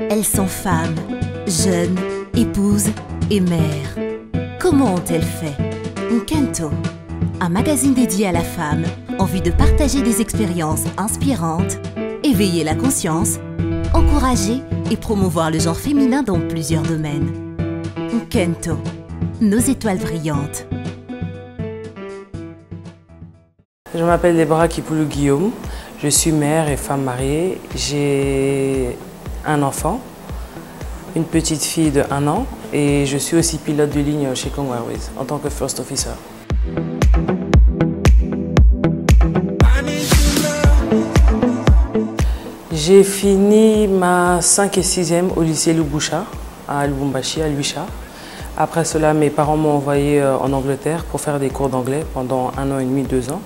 Elles sont femmes, jeunes, épouses et mères. Comment ont-elles fait? Nkento, un magazine dédié à la femme, en vue de partager des expériences inspirantes, éveiller la conscience, encourager et promouvoir le genre féminin dans plusieurs domaines. Nkento, nos étoiles brillantes. Je m'appelle Deborah Kipoulou-Guillaume, je suis mère et femme mariée. J'ai un enfant, une petite fille de 1 an et je suis aussi pilote de ligne chez Congo Airways en tant que First Officer. J'ai fini ma 5e et 6e au lycée Lubusha à Lubumbashi, à Luisha. Après cela, mes parents m'ont envoyé en Angleterre pour faire des cours d'anglais pendant 1 an et demi, 2 ans.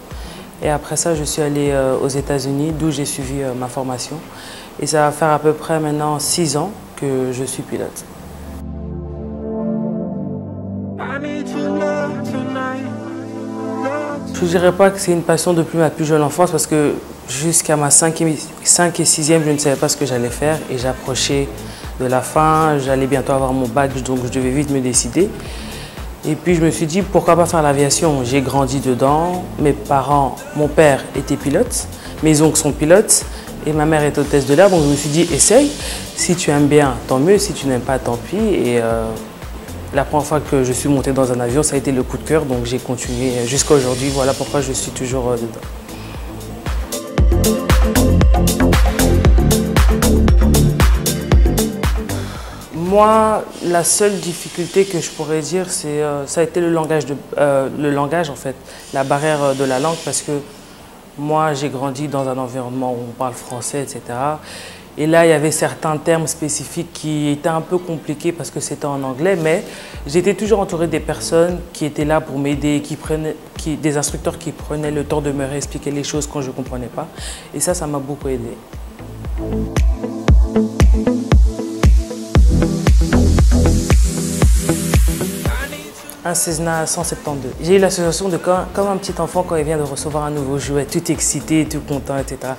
Et après ça, je suis allée aux États-Unis, d'où j'ai suivi ma formation. Et ça va faire à peu près maintenant 6 ans que je suis pilote. Je ne dirais pas que c'est une passion depuis ma plus jeune enfance parce que jusqu'à ma 5e et 6e, je ne savais pas ce que j'allais faire et j'approchais de la fin, j'allais bientôt avoir mon bac, donc je devais vite me décider. Et puis je me suis dit, pourquoi pas faire l'aviation? J'ai grandi dedans, mes parents, mon père était pilote, mes oncles sont pilotes et ma mère est hôtesse de l'air, donc je me suis dit, essaye, si tu aimes bien, tant mieux, si tu n'aimes pas, tant pis. Et la première fois que je suis montée dans un avion, ça a été le coup de cœur, donc j'ai continué jusqu'à aujourd'hui, voilà pourquoi je suis toujours dedans. Moi, la seule difficulté que je pourrais dire, ça a été le langage en fait, la barrière de la langue, parce que moi, j'ai grandi dans un environnement où on parle français, etc. Et là, il y avait certains termes spécifiques qui étaient un peu compliqués parce que c'était en anglais, mais j'étais toujours entourée des personnes qui étaient là pour m'aider, des instructeurs qui prenaient le temps de me réexpliquer les choses quand je ne comprenais pas. Et ça m'a beaucoup aidé. Un Cessna 172. J'ai eu la sensation de comme un petit enfant quand il vient de recevoir un nouveau jouet, tout excité, tout content, etc.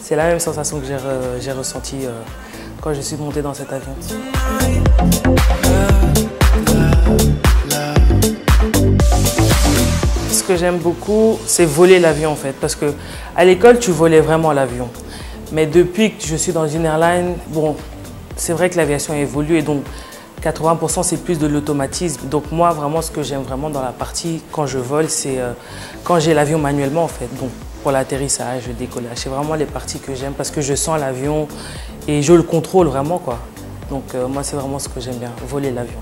C'est la même sensation que j'ai ressentie quand je suis montée dans cet avion. Ce que j'aime beaucoup, c'est voler l'avion en fait, parce que à l'école, tu volais vraiment l'avion. Mais depuis que je suis dans une airline, bon, c'est vrai que l'aviation a évolué et donc 80% c'est plus de l'automatisme. Donc moi vraiment ce que j'aime vraiment dans la partie quand je vole, c'est quand j'ai l'avion manuellement en fait. Donc pour l'atterrissage, le décollage, c'est vraiment les parties que j'aime parce que je sens l'avion et je le contrôle vraiment quoi. Donc moi c'est vraiment ce que j'aime bien, voler l'avion.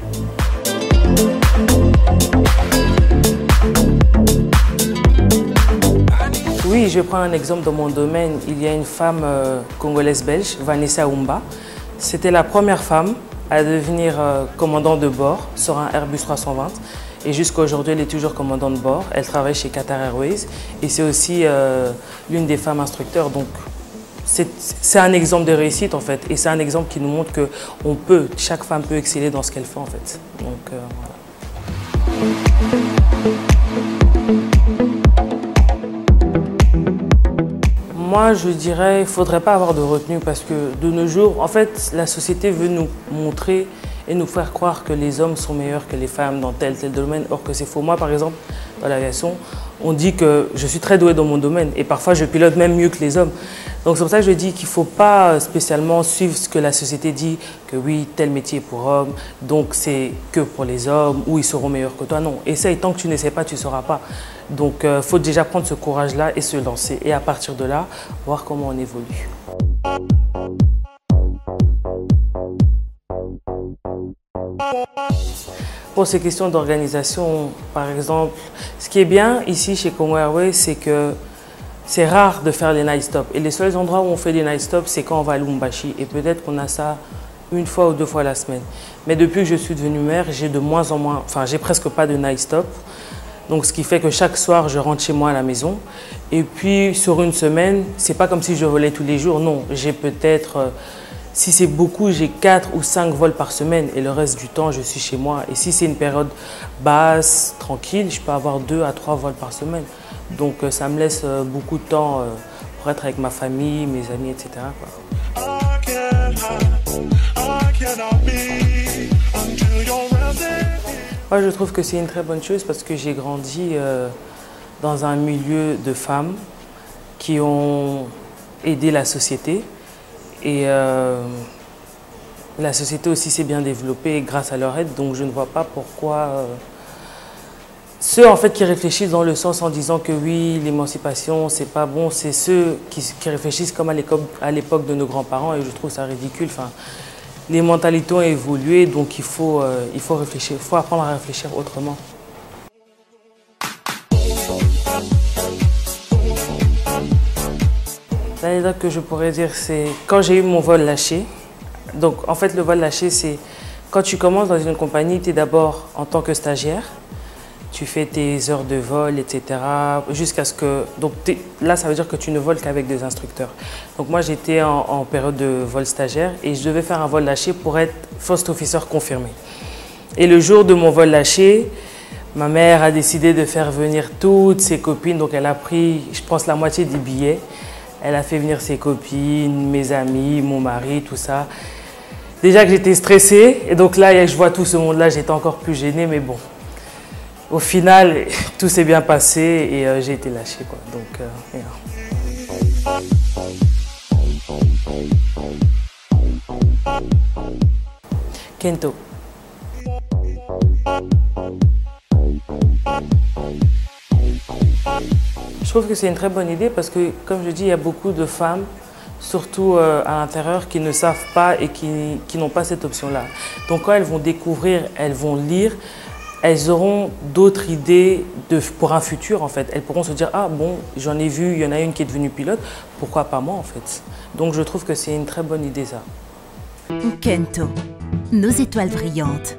Oui, je vais prendre un exemple dans mon domaine. Il y a une femme congolaise-belge, Vanessa Oumba. C'était la première femme à devenir commandant de bord sur un Airbus 320 et jusqu'à aujourd'hui elle est toujours commandante de bord. Elle travaille chez Qatar Airways et c'est aussi l'une des femmes instructeurs, donc c'est un exemple de réussite en fait et c'est un exemple qui nous montre que chaque femme peut exceller dans ce qu'elle fait en fait. Donc voilà. Moi, je dirais qu'il ne faudrait pas avoir de retenue parce que de nos jours, en fait, la société veut nous montrer et nous faire croire que les hommes sont meilleurs que les femmes dans tel domaine, or que c'est faux. Moi, par exemple, dans l'aviation, on dit que je suis très douée dans mon domaine et parfois je pilote même mieux que les hommes. Donc c'est pour ça que je dis qu'il ne faut pas spécialement suivre ce que la société dit, que oui, tel métier est pour hommes, donc c'est que pour les hommes, ou ils seront meilleurs que toi. Non, essaye, tant que tu n'essaies pas, tu ne sauras pas. Donc il faut déjà prendre ce courage-là et se lancer. Et à partir de là, voir comment on évolue. Pour ces questions d'organisation, par exemple, ce qui est bien ici chez Congo Airways, c'est que c'est rare de faire les night stops. Et les seuls endroits où on fait des night stops, c'est quand on va à Lubumbashi. Et peut-être qu'on a ça 1 fois ou 2 fois la semaine. Mais depuis que je suis devenue mère, j'ai de moins en moins, enfin j'ai presque pas de night stop. Donc ce qui fait que chaque soir, je rentre chez moi à la maison. Et puis sur une semaine, c'est pas comme si je volais tous les jours. Non, j'ai peut-être, si c'est beaucoup, j'ai 4 ou 5 vols par semaine. Et le reste du temps, je suis chez moi. Et si c'est une période basse, tranquille, je peux avoir 2 à 3 vols par semaine. Donc ça me laisse beaucoup de temps pour être avec ma famille, mes amis, etc. quoi. Moi, je trouve que c'est une très bonne chose parce que j'ai grandi dans un milieu de femmes qui ont aidé la société. Et la société aussi s'est bien développée grâce à leur aide. Donc je ne vois pas pourquoi ceux en fait, qui réfléchissent dans le sens en disant que oui, l'émancipation, c'est pas bon, c'est ceux qui réfléchissent comme à l'époque de nos grands-parents. Et je trouve ça ridicule. Enfin, les mentalités ont évolué, donc il faut réfléchir, il faut apprendre à réfléchir autrement. L'anecdote que je pourrais dire, c'est quand j'ai eu mon vol lâché. Donc en fait, le vol lâché, c'est quand tu commences dans une compagnie, tu es d'abord en tant que stagiaire. Tu fais tes heures de vol, etc. Jusqu'à ce que... Donc là, ça veut dire que tu ne voles qu'avec des instructeurs. Donc moi, j'étais en période de vol stagiaire et je devais faire un vol lâché pour être first officer confirmé. Et le jour de mon vol lâché, ma mère a décidé de faire venir toutes ses copines. Donc elle a pris, je pense, la moitié des billets. Elle a fait venir ses copines, mes amis, mon mari, tout ça. Déjà que j'étais stressée. Et donc là, je vois tout ce monde-là, j'étais encore plus gênée, mais bon. Au final, tout s'est bien passé et j'ai été lâchée, quoi. Donc, Kento. Je trouve que c'est une très bonne idée parce que, comme je dis, il y a beaucoup de femmes, surtout à l'intérieur, qui ne savent pas et qui n'ont pas cette option-là. Donc quand elles vont découvrir, elles vont lire, elles auront d'autres idées pour un futur en fait. Elles pourront se dire « Ah bon, j'en ai vu, il y en a une qui est devenue pilote, pourquoi pas moi en fait ?» Donc je trouve que c'est une très bonne idée ça. Kento, nos étoiles brillantes.